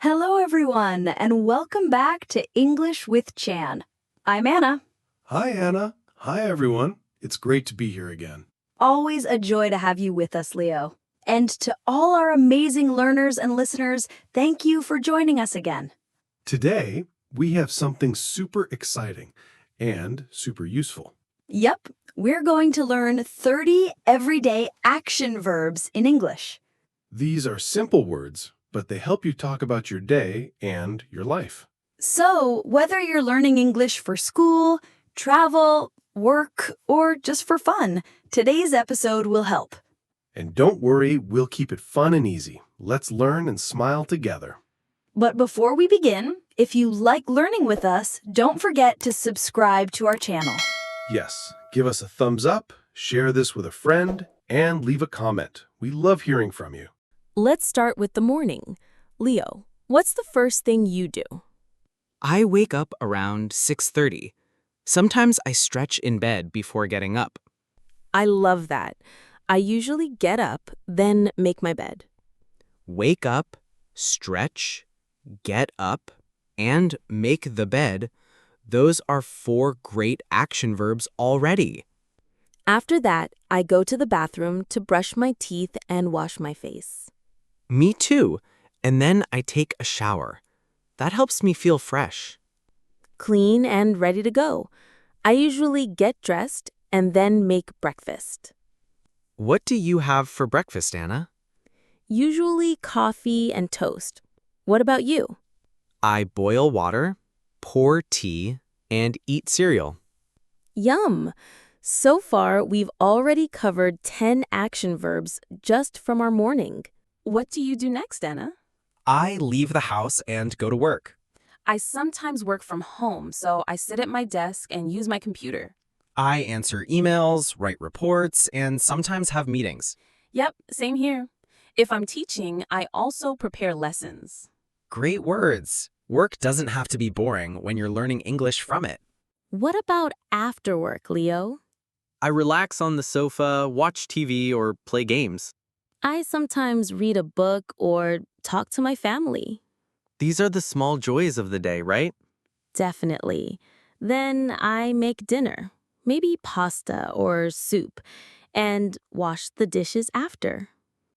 Hello, everyone, and welcome back to English with Chan. I'm Anna. Hi, Anna. Hi, everyone. It's great to be here again. Always a joy to have you with us, Leo. And to all our amazing learners and listeners, thank you for joining us again. Today, we have something super exciting and super useful. Yep, we're going to learn 30 everyday action verbs in English. These are simple words, but they help you talk about your day and your life. So, whether you're learning English for school, travel, work, or just for fun, today's episode will help. And don't worry, we'll keep it fun and easy. Let's learn and smile together. But before we begin, if you like learning with us, don't forget to subscribe to our channel. Yes, give us a thumbs up, share this with a friend, and leave a comment. We love hearing from you. Let's start with the morning. Leo, what's the first thing you do? I wake up around 6:30. Sometimes I stretch in bed before getting up. I love that. I usually get up, then make my bed. Wake up, stretch, get up, and make the bed. Those are 4 great action verbs already. After that, I go to the bathroom to brush my teeth and wash my face. Me too. And then I take a shower. That helps me feel fresh. Clean and ready to go. I usually get dressed and then make breakfast. What do you have for breakfast, Anna? Usually coffee and toast. What about you? I boil water, pour tea, and eat cereal. Yum! So far, we've already covered 10 action verbs just from our morning. What do you do next, Anna? I leave the house and go to work. I sometimes work from home, so I sit at my desk and use my computer. I answer emails, write reports, and sometimes have meetings. Yep, same here. If I'm teaching, I also prepare lessons. Great words. Work doesn't have to be boring when you're learning English from it. What about after work, Leo? I relax on the sofa, watch TV, or play games. I sometimes read a book or talk to my family. These are the small joys of the day, right? Definitely. Then I make dinner, maybe pasta or soup, and wash the dishes after.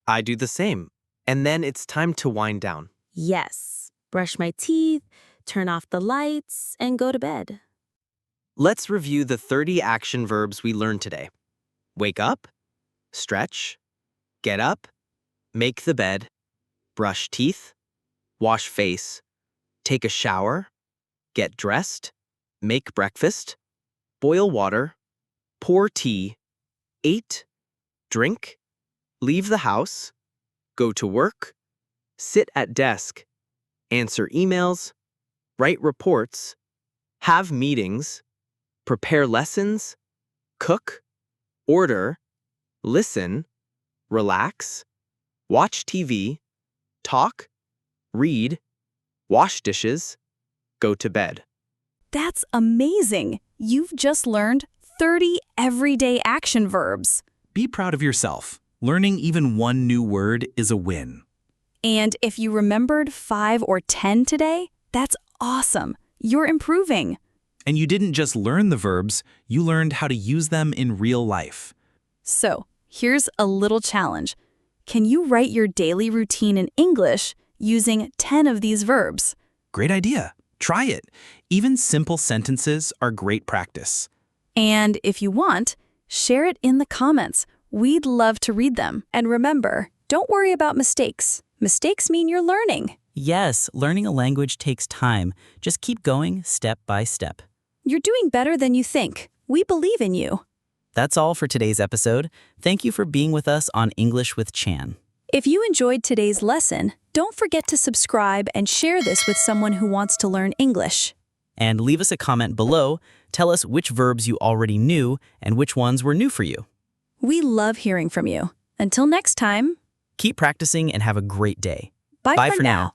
I do the same. And then it's time to wind down. Yes, brush my teeth, turn off the lights, and go to bed. Let's review the 30 action verbs we learned today. Wake up, stretch, get up, make the bed, brush teeth, wash face, take a shower, get dressed, make breakfast, boil water, pour tea, eat, drink, leave the house, go to work, sit at desk, answer emails, write reports, have meetings, prepare lessons, cook, order, listen, relax, watch TV, talk, read, wash dishes, go to bed. That's amazing! You've just learned 30 everyday action verbs. Be proud of yourself. Learning even one new word is a win. And if you remembered 5 or 10 today, that's awesome. You're improving. And you didn't just learn the verbs, you learned how to use them in real life. So, here's a little challenge. Can you write your daily routine in English using 10 of these verbs? Great idea. Try it. Even simple sentences are great practice. And if you want, share it in the comments. We'd love to read them. And remember, don't worry about mistakes. Mistakes mean you're learning. Yes, learning a language takes time. Just keep going step by step. You're doing better than you think. We believe in you. That's all for today's episode. Thank you for being with us on English with Chan. If you enjoyed today's lesson, don't forget to subscribe and share this with someone who wants to learn English. And leave us a comment below. Tell us which verbs you already knew and which ones were new for you. We love hearing from you. Until next time, Keep practicing and have a great day. bye for now.